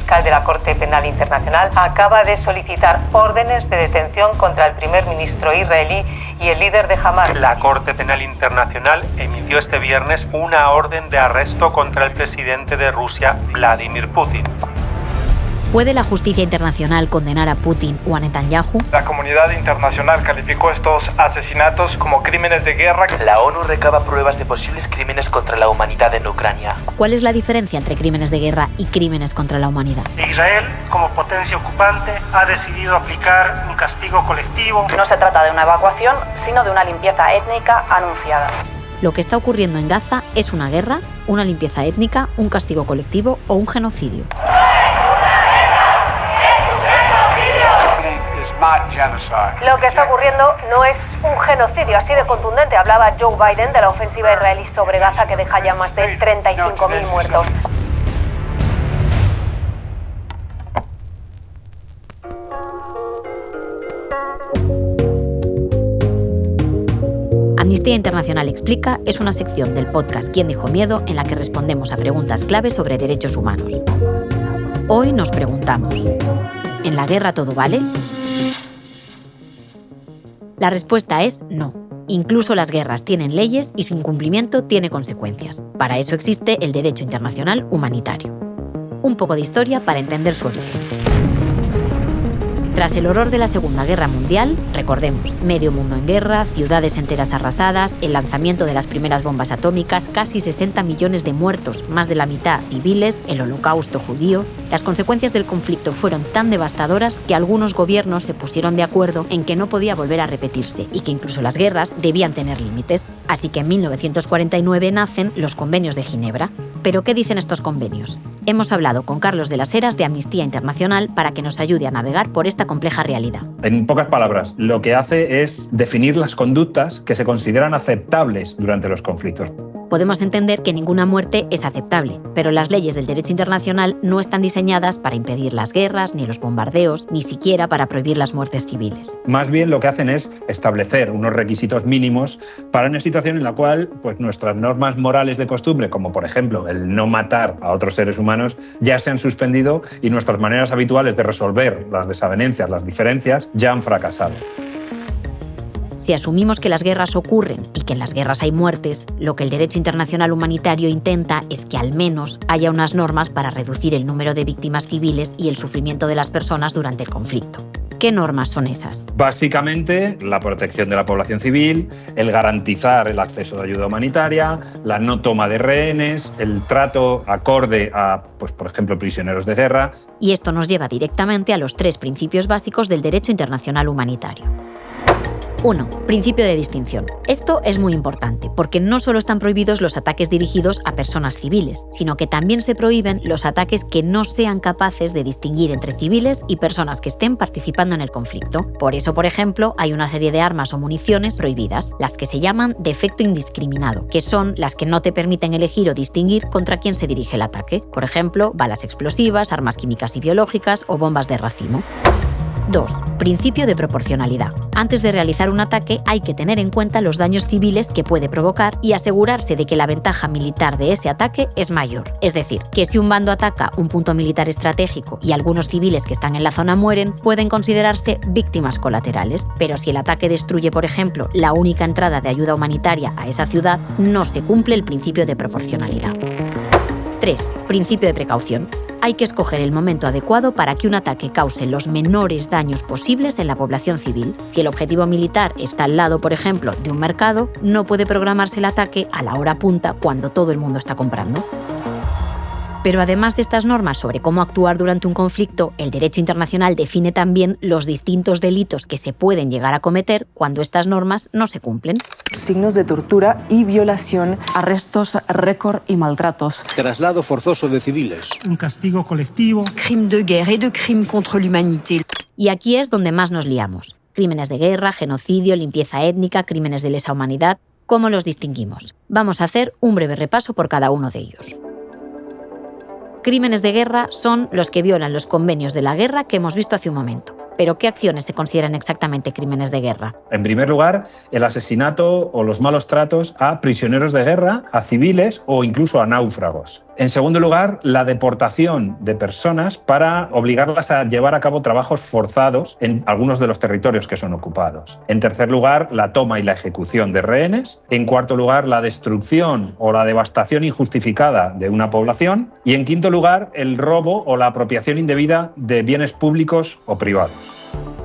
fiscal de la Corte Penal Internacional acaba de solicitar órdenes de detención contra el primer ministro israelí y el líder de Hamás. La Corte Penal Internacional emitió este viernes una orden de arresto contra el presidente de Rusia, Vladimir Putin. ¿Puede la justicia internacional condenar a Putin o a Netanyahu? La comunidad internacional calificó estos asesinatos como crímenes de guerra. La ONU recaba pruebas de posibles crímenes contra la humanidad en Ucrania. ¿Cuál es la diferencia entre crímenes de guerra y crímenes contra la humanidad? Israel, como potencia ocupante, ha decidido aplicar un castigo colectivo. No se trata de una evacuación, sino de una limpieza étnica anunciada. Lo que está ocurriendo en Gaza es una guerra, una limpieza étnica, un castigo colectivo o un genocidio. Lo que está ocurriendo no es un genocidio, así de contundente hablaba Joe Biden de la ofensiva israelí sobre Gaza que deja ya más de 35.000 muertos. Amnistía Internacional Explica es una sección del podcast ¿Quién dijo miedo?, en la que respondemos a preguntas clave sobre derechos humanos. Hoy nos preguntamos, ¿en la guerra todo vale? La respuesta es no. Incluso las guerras tienen leyes y su incumplimiento tiene consecuencias. Para eso existe el derecho internacional humanitario. Un poco de historia para entender su origen. Tras el horror de la Segunda Guerra Mundial, recordemos, medio mundo en guerra, ciudades enteras arrasadas, el lanzamiento de las primeras bombas atómicas, casi 60 millones de muertos, más de la mitad civiles, el holocausto judío, las consecuencias del conflicto fueron tan devastadoras que algunos gobiernos se pusieron de acuerdo en que no podía volver a repetirse y que incluso las guerras debían tener límites. Así que en 1949 nacen los Convenios de Ginebra. ¿Pero qué dicen estos convenios? Hemos hablado con Carlos de las Heras de Amnistía Internacional para que nos ayude a navegar por esta compleja realidad. En pocas palabras, lo que hace es definir las conductas que se consideran aceptables durante los conflictos. Podemos entender que ninguna muerte es aceptable, pero las leyes del derecho internacional no están diseñadas para impedir las guerras, ni los bombardeos, ni siquiera para prohibir las muertes civiles. Más bien lo que hacen es establecer unos requisitos mínimos para una situación en la cual nuestras normas morales de costumbre, como por ejemplo el no matar a otros seres humanos, ya se han suspendido y nuestras maneras habituales de resolver las desavenencias, las diferencias, ya han fracasado. Si asumimos que las guerras ocurren y que en las guerras hay muertes, lo que el derecho internacional humanitario intenta es que al menos haya unas normas para reducir el número de víctimas civiles y el sufrimiento de las personas durante el conflicto. ¿Qué normas son esas? Básicamente, la protección de la población civil, el garantizar el acceso de ayuda humanitaria, la no toma de rehenes, el trato acorde a, por ejemplo, prisioneros de guerra. Y esto nos lleva directamente a los 3 principios básicos del derecho internacional humanitario. 1. Principio de distinción. Esto es muy importante, porque no solo están prohibidos los ataques dirigidos a personas civiles, sino que también se prohíben los ataques que no sean capaces de distinguir entre civiles y personas que estén participando en el conflicto. Por eso, por ejemplo, hay una serie de armas o municiones prohibidas, las que se llaman de efecto indiscriminado, que son las que no te permiten elegir o distinguir contra quién se dirige el ataque. Por ejemplo, balas explosivas, armas químicas y biológicas o bombas de racimo. 2. Principio de proporcionalidad. Antes de realizar un ataque hay que tener en cuenta los daños civiles que puede provocar y asegurarse de que la ventaja militar de ese ataque es mayor. Es decir, que si un bando ataca un punto militar estratégico y algunos civiles que están en la zona mueren, pueden considerarse víctimas colaterales. Pero si el ataque destruye, por ejemplo, la única entrada de ayuda humanitaria a esa ciudad, no se cumple el principio de proporcionalidad. 3. Principio de precaución. Hay que escoger el momento adecuado para que un ataque cause los menores daños posibles en la población civil. Si el objetivo militar está al lado, por ejemplo, de un mercado, no puede programarse el ataque a la hora punta cuando todo el mundo está comprando. Pero además de estas normas sobre cómo actuar durante un conflicto, el derecho internacional define también los distintos delitos que se pueden llegar a cometer cuando estas normas no se cumplen. Signos de tortura y violación, arrestos récord y maltratos, traslado forzoso de civiles, un castigo colectivo, crimen de guerra y de crimen contra la humanidad. Y aquí es donde más nos liamos. Crímenes de guerra, genocidio, limpieza étnica, crímenes de lesa humanidad. ¿Cómo los distinguimos? Vamos a hacer un breve repaso por cada uno de ellos. Crímenes de guerra son los que violan los convenios de la guerra que hemos visto hace un momento. Pero ¿qué acciones se consideran exactamente crímenes de guerra? En primer lugar, el asesinato o los malos tratos a prisioneros de guerra, a civiles o incluso a náufragos. En segundo lugar, la deportación de personas para obligarlas a llevar a cabo trabajos forzados en algunos de los territorios que son ocupados. En tercer lugar, la toma y la ejecución de rehenes. En cuarto lugar, la destrucción o la devastación injustificada de una población. Y en quinto lugar, el robo o la apropiación indebida de bienes públicos o privados.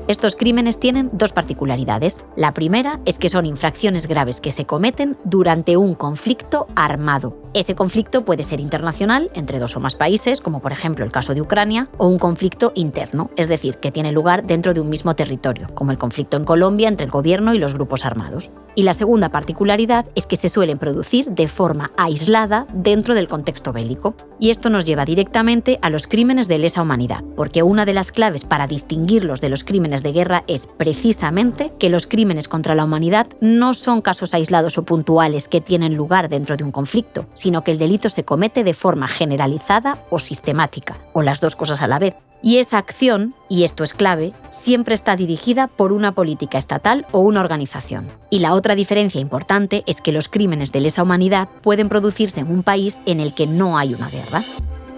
Estos crímenes tienen dos particularidades. La primera es que son infracciones graves que se cometen durante un conflicto armado. Ese conflicto puede ser internacional, entre dos o más países, como por ejemplo el caso de Ucrania, o un conflicto interno, es decir, que tiene lugar dentro de un mismo territorio, como el conflicto en Colombia entre el gobierno y los grupos armados. Y la segunda particularidad es que se suelen producir de forma aislada dentro del contexto bélico. Y esto nos lleva directamente a los crímenes de lesa humanidad, porque una de las claves para distinguirlos de los crímenes de guerra es precisamente que los crímenes contra la humanidad no son casos aislados o puntuales que tienen lugar dentro de un conflicto, sino que el delito se comete de forma generalizada o sistemática, o las dos cosas a la vez. Y esa acción, y esto es clave, siempre está dirigida por una política estatal o una organización. Y la otra diferencia importante es que los crímenes de lesa humanidad pueden producirse en un país en el que no hay una guerra.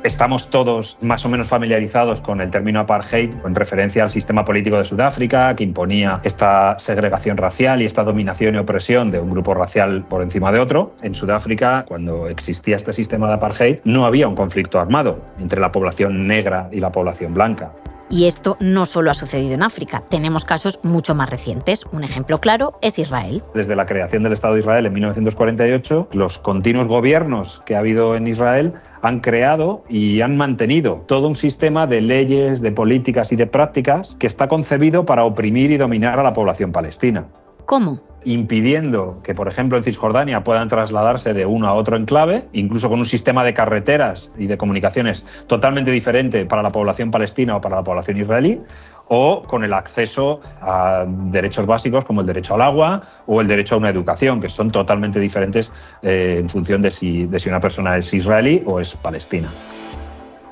Estamos todos más o menos familiarizados con el término apartheid en referencia al sistema político de Sudáfrica, que imponía esta segregación racial y esta dominación y opresión de un grupo racial por encima de otro. En Sudáfrica, cuando existía este sistema de apartheid, no había un conflicto armado entre la población negra y la población blanca. Y esto no solo ha sucedido en África, tenemos casos mucho más recientes. Un ejemplo claro es Israel. Desde la creación del Estado de Israel en 1948, los continuos gobiernos que ha habido en Israel han creado y han mantenido todo un sistema de leyes, de políticas y de prácticas que está concebido para oprimir y dominar a la población palestina. ¿Cómo? Impidiendo que, por ejemplo, en Cisjordania puedan trasladarse de uno a otro enclave, incluso con un sistema de carreteras y de comunicaciones totalmente diferente para la población palestina o para la población israelí, o con el acceso a derechos básicos como el derecho al agua o el derecho a una educación, que son totalmente diferentes en función de si una persona es israelí o es palestina.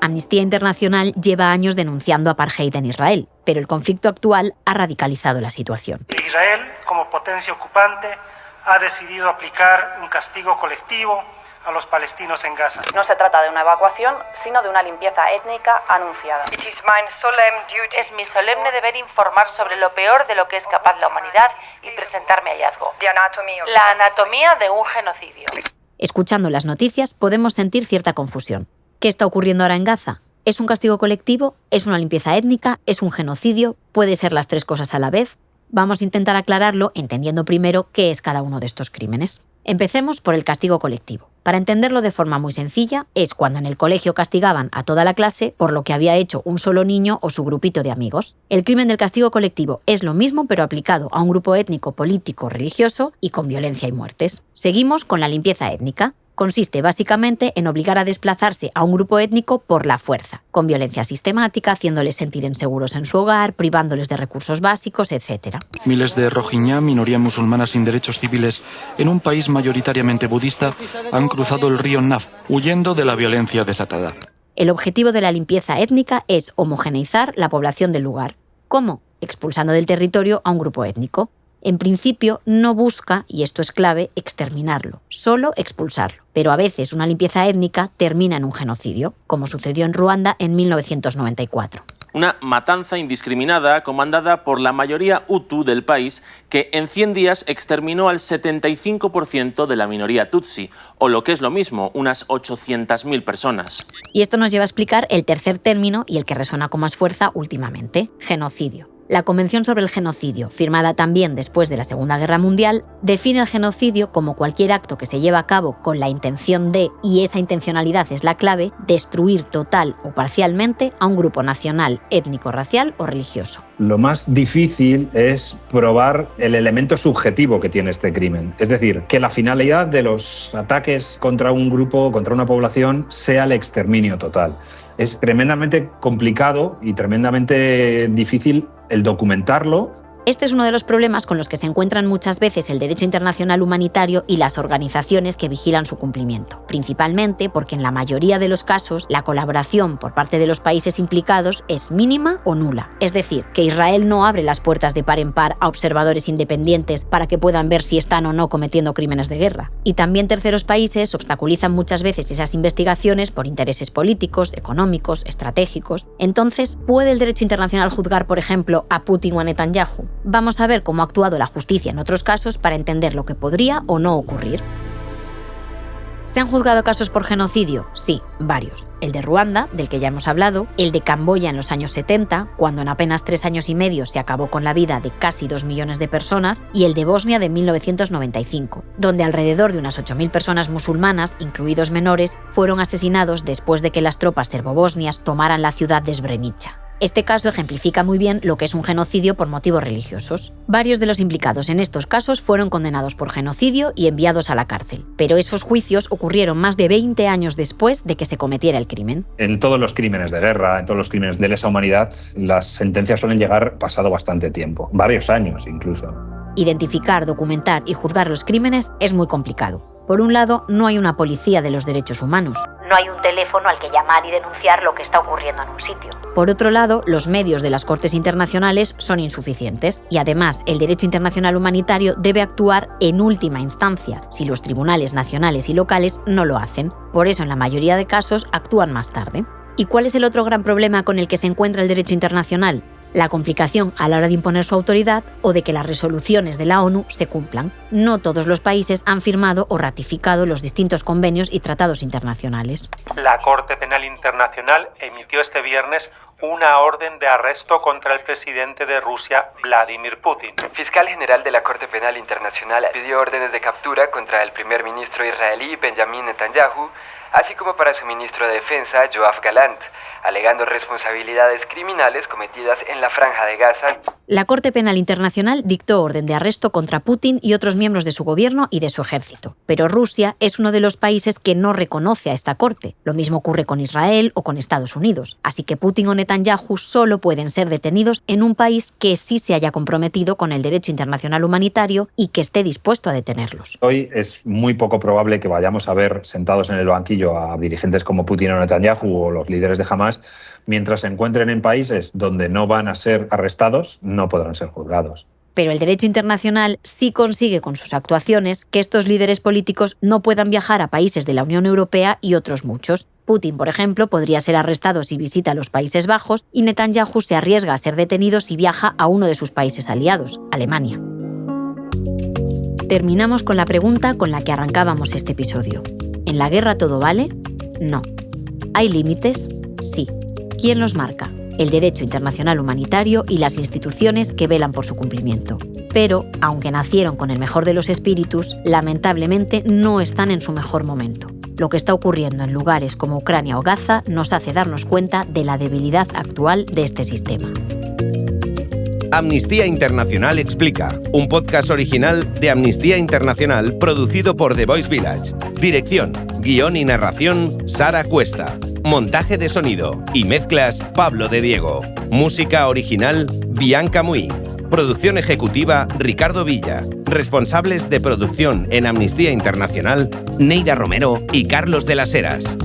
Amnistía Internacional lleva años denunciando apartheid en Israel, pero el conflicto actual ha radicalizado la situación. Israel, como potencia ocupante, ha decidido aplicar un castigo colectivo a los palestinos en Gaza. No se trata de una evacuación, sino de una limpieza étnica anunciada. Es mi solemne deber informar sobre lo peor de lo que es capaz la humanidad y presentar mi hallazgo. La anatomía de un genocidio. Escuchando las noticias podemos sentir cierta confusión. ¿Qué está ocurriendo ahora en Gaza? ¿Es un castigo colectivo? ¿Es una limpieza étnica? ¿Es un genocidio? ¿Puede ser las tres cosas a la vez? Vamos a intentar aclararlo entendiendo primero qué es cada uno de estos crímenes. Empecemos por el castigo colectivo. Para entenderlo de forma muy sencilla, es cuando en el colegio castigaban a toda la clase por lo que había hecho un solo niño o su grupito de amigos. El crimen del castigo colectivo es lo mismo, pero aplicado a un grupo étnico, político, religioso y con violencia y muertes. Seguimos con la limpieza étnica. Consiste básicamente en obligar a desplazarse a un grupo étnico por la fuerza, con violencia sistemática, haciéndoles sentir inseguros en su hogar, privándoles de recursos básicos, etc. Miles de rohinyá, minoría musulmana sin derechos civiles, en un país mayoritariamente budista, han cruzado el río Naf, huyendo de la violencia desatada. El objetivo de la limpieza étnica es homogeneizar la población del lugar. ¿Cómo? Expulsando del territorio a un grupo étnico. En principio no busca, y esto es clave, exterminarlo, solo expulsarlo. Pero a veces una limpieza étnica termina en un genocidio, como sucedió en Ruanda en 1994. Una matanza indiscriminada comandada por la mayoría hutu del país que en 100 días exterminó al 75% de la minoría tutsi, o lo que es lo mismo, unas 800.000 personas. Y esto nos lleva a explicar el tercer término y el que resuena con más fuerza últimamente, genocidio. La Convención sobre el Genocidio, firmada también después de la Segunda Guerra Mundial, define el genocidio como cualquier acto que se lleva a cabo con la intención de, y esa intencionalidad es la clave, destruir total o parcialmente a un grupo nacional, étnico, racial o religioso. Lo más difícil es probar el elemento subjetivo que tiene este crimen. Es decir, que la finalidad de los ataques contra un grupo, contra una población, sea el exterminio total. Es tremendamente complicado y tremendamente difícil el documentarlo Este es uno de los problemas con los que se encuentran muchas veces el derecho internacional humanitario y las organizaciones que vigilan su cumplimiento, principalmente porque en la mayoría de los casos la colaboración por parte de los países implicados es mínima o nula. Es decir, que Israel no abre las puertas de par en par a observadores independientes para que puedan ver si están o no cometiendo crímenes de guerra. Y también terceros países obstaculizan muchas veces esas investigaciones por intereses políticos, económicos, estratégicos. Entonces, ¿puede el derecho internacional juzgar, por ejemplo, a Putin o a Netanyahu? Vamos a ver cómo ha actuado la justicia en otros casos para entender lo que podría o no ocurrir. ¿Se han juzgado casos por genocidio? Sí, varios. El de Ruanda, del que ya hemos hablado, el de Camboya en los años 70, cuando en apenas 3 años y medio se acabó con la vida de casi 2 millones de personas, y el de Bosnia de 1995, donde alrededor de unas 8.000 personas musulmanas, incluidos menores, fueron asesinados después de que las tropas serbobosnias tomaran la ciudad de Srebrenica. Este caso ejemplifica muy bien lo que es un genocidio por motivos religiosos. Varios de los implicados en estos casos fueron condenados por genocidio y enviados a la cárcel, pero esos juicios ocurrieron más de 20 años después de que se cometiera el crimen. En todos los crímenes de guerra, en todos los crímenes de lesa humanidad, las sentencias suelen llegar pasado bastante tiempo, varios años incluso. Identificar, documentar y juzgar los crímenes es muy complicado. Por un lado, no hay una policía de los derechos humanos. No hay un teléfono al que llamar y denunciar lo que está ocurriendo en un sitio. Por otro lado, los medios de las cortes internacionales son insuficientes y además el derecho internacional humanitario debe actuar en última instancia si los tribunales nacionales y locales no lo hacen. Por eso, en la mayoría de casos, actúan más tarde. ¿Y cuál es el otro gran problema con el que se encuentra el derecho internacional? La complicación a la hora de imponer su autoridad o de que las resoluciones de la ONU se cumplan. No todos los países han firmado o ratificado los distintos convenios y tratados internacionales. La Corte Penal Internacional emitió este viernes una orden de arresto contra el presidente de Rusia, Vladimir Putin. El fiscal general de la Corte Penal Internacional pidió órdenes de captura contra el primer ministro israelí Benjamin Netanyahu, así como para su ministro de Defensa, Yoav Gallant, alegando responsabilidades criminales cometidas en la Franja de Gaza. La Corte Penal Internacional dictó orden de arresto contra Putin y otros miembros de su gobierno y de su ejército. Pero Rusia es uno de los países que no reconoce a esta Corte. Lo mismo ocurre con Israel o con Estados Unidos. Así que Putin o Netanyahu solo pueden ser detenidos en un país que sí se haya comprometido con el derecho internacional humanitario y que esté dispuesto a detenerlos. Hoy es muy poco probable que vayamos a ver sentados en el banquillo a dirigentes como Putin o Netanyahu o los líderes de Hamas, mientras se encuentren en países donde no van a ser arrestados, no podrán ser juzgados. Pero el derecho internacional sí consigue con sus actuaciones que estos líderes políticos no puedan viajar a países de la Unión Europea y otros muchos. Putin, por ejemplo, podría ser arrestado si visita los Países Bajos y Netanyahu se arriesga a ser detenido si viaja a uno de sus países aliados, Alemania. Terminamos con la pregunta con la que arrancábamos este episodio. ¿En la guerra todo vale? No. ¿Hay límites? Sí. ¿Quién los marca? El derecho internacional humanitario y las instituciones que velan por su cumplimiento. Pero, aunque nacieron con el mejor de los espíritus, lamentablemente no están en su mejor momento. Lo que está ocurriendo en lugares como Ucrania o Gaza nos hace darnos cuenta de la debilidad actual de este sistema. Amnistía Internacional Explica, un podcast original de Amnistía Internacional producido por The Voice Village. Dirección, guión y narración, Sara Cuesta. Montaje de sonido y mezclas, Pablo de Diego. Música original, Bianca Muy. Producción ejecutiva, Ricardo Villa. Responsables de producción en Amnistía Internacional, Neida Romero y Carlos de las Heras.